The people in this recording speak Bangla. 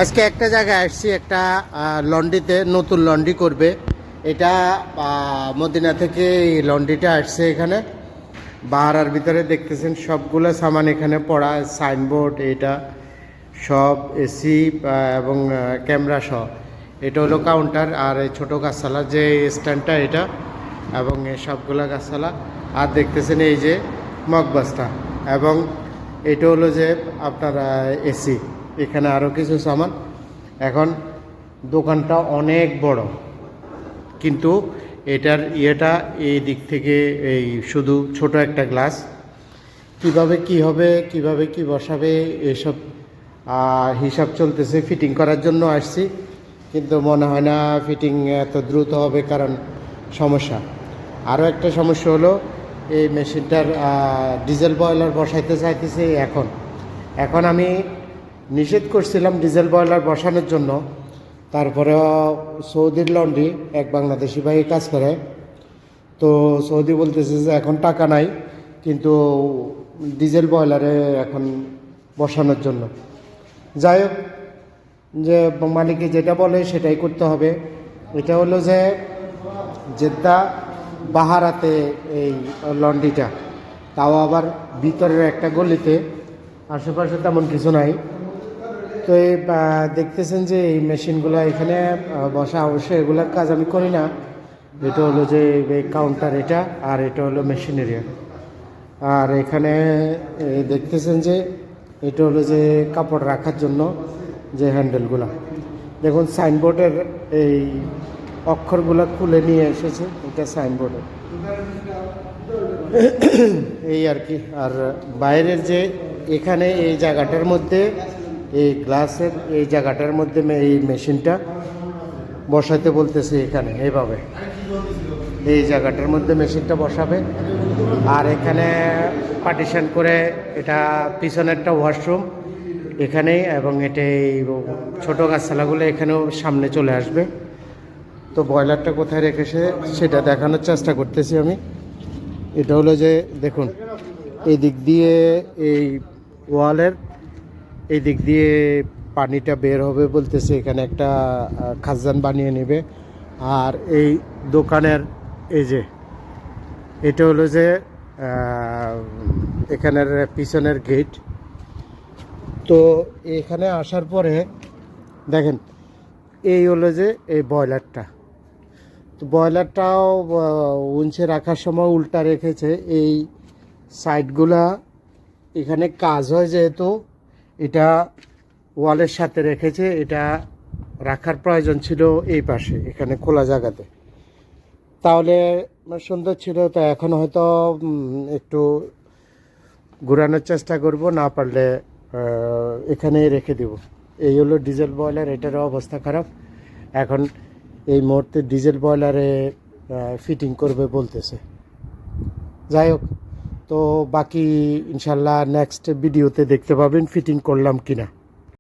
আজকে একটা জায়গায় আসছি, একটা লন্ড্রিতে নতুন লন্ড্রি করবে। এটা মদিনা থেকে এই লন্ড্রিটা আসছে এখানে। বাহারার ভিতরে দেখতেছেন সবগুলো সামান এখানে পড়া, সাইনবোর্ড, এটা সব এসি এবং ক্যামেরা সহ। এটা হলো কাউন্টার, আর এই ছোটো গাছালা যে স্ট্যান্ডটা এটা, এবং এই সবগুলো গাছালা। আর দেখতেছেন এই যে মগবাসটা, এবং এটা হলো যে আপনার এসি। এখানে আরও কিছু সামান। এখন দোকানটা অনেক বড়, কিন্তু এটার ইয়েটা এই দিক থেকে এই শুধু ছোট একটা গ্লাস। কিভাবে কি হবে, কিভাবে কি বসাবে, এসব হিসাব চলতেছে। ফিটিং করার জন্য আসছি, কিন্তু মনে হয় না ফিটিং এত দ্রুত হবে, কারণ সমস্যা। আরও একটা সমস্যা হলো এই মেশিনটার ডিজেল বয়লার বসাইতে চাইতেছে। এখন আমি নিষেধ করছিলাম ডিজেল বয়লার বসানোর জন্য। তারপরেও সৌদির লন্ড্রি এক বাংলাদেশি ভাই কাজ করে, তো সৌদি বলতেছে যে এখন টাকা নাই, কিন্তু ডিজেল বয়লারে এখন বসানোর জন্য। যাই হোক, যে মালিকে যেটা বলে সেটাই করতে হবে। এটা হলো যে জেদ্দা বাহারাতে এই লন্ড্রিটা, তাও আবার ভিতরের একটা গলিতে, আশেপাশে তেমন কিছু নাই। তো এই দেখতেছেন যে এই মেশিনগুলো এখানে বসা, অবশ্যই এগুলোর কাজ আমি করি না। এটা হলো যে কাউন্টার এটা, আর এটা হলো মেশিন এরিয়া। আর এখানে দেখতেছেন যে এটা হলো যে কাপড় রাখার জন্য যে হ্যান্ডেলগুলো। দেখুন সাইনবোর্ডের এই অক্ষরগুলো খুলে নিয়ে এসেছে, এটা সাইনবোর্ডের এই আর কি। আর বাইরের যে এখানে এই জায়গাটার মধ্যে, এই গ্লাসের এই জায়গাটার মধ্যে এই মেশিনটা বসাতে বলতেছে এখানে, এইভাবে এই জায়গাটার মধ্যে মেশিনটা বসাবে। আর এখানে পার্টিশন করে, এটা পিছনেরটা ওয়াশরুম এখানেই, এবং এটা এই ছোটো গাছপালাগুলো এখানেও সামনে চলে আসবে। তো বয়লারটা কোথায় রেখেছে সেটা দেখানোর চেষ্টা করতেছি আমি। এটা হলো যে দেখুন, এই দিক দিয়ে এই ওয়ালের এই দিক দিয়ে পানিটা বের হবে বলতেছে। এখানে একটা খাজান বানিয়ে নেবে। আর এই দোকানের এই যে এটা হলো যে এখানের পিছনের গেট। তো এখানে আসার পরে দেখেন, এই হলো যে এই বয়লারটা। তো বয়লারটাও উঞ্চে রাখার সময় উল্টা রেখেছে। এই সাইডগুলা এখানে কাজ হয় যেহেতু, এটা ওয়ালের সাথে রেখেছে। এটা রাখার প্রয়োজন ছিল এই পাশে, এখানে খোলা জায়গাতে, তাহলে সুন্দর ছিল। তো এখন হয়তো একটু ঘোরানোর চেষ্টা করব, না পারলে এখানেই রেখে দেব। এই হলো ডিজেল বয়লার, এটারও অবস্থা খারাপ। এখন এই মুহূর্তে ডিজেল বয়লারে ফিটিং করবে বলতেছে। যাই হোক, তো বাকি ইনশাল্লাহ নেক্সট ভিডিওতে দেখতে পাবেন ফিটিং করলাম কিনা।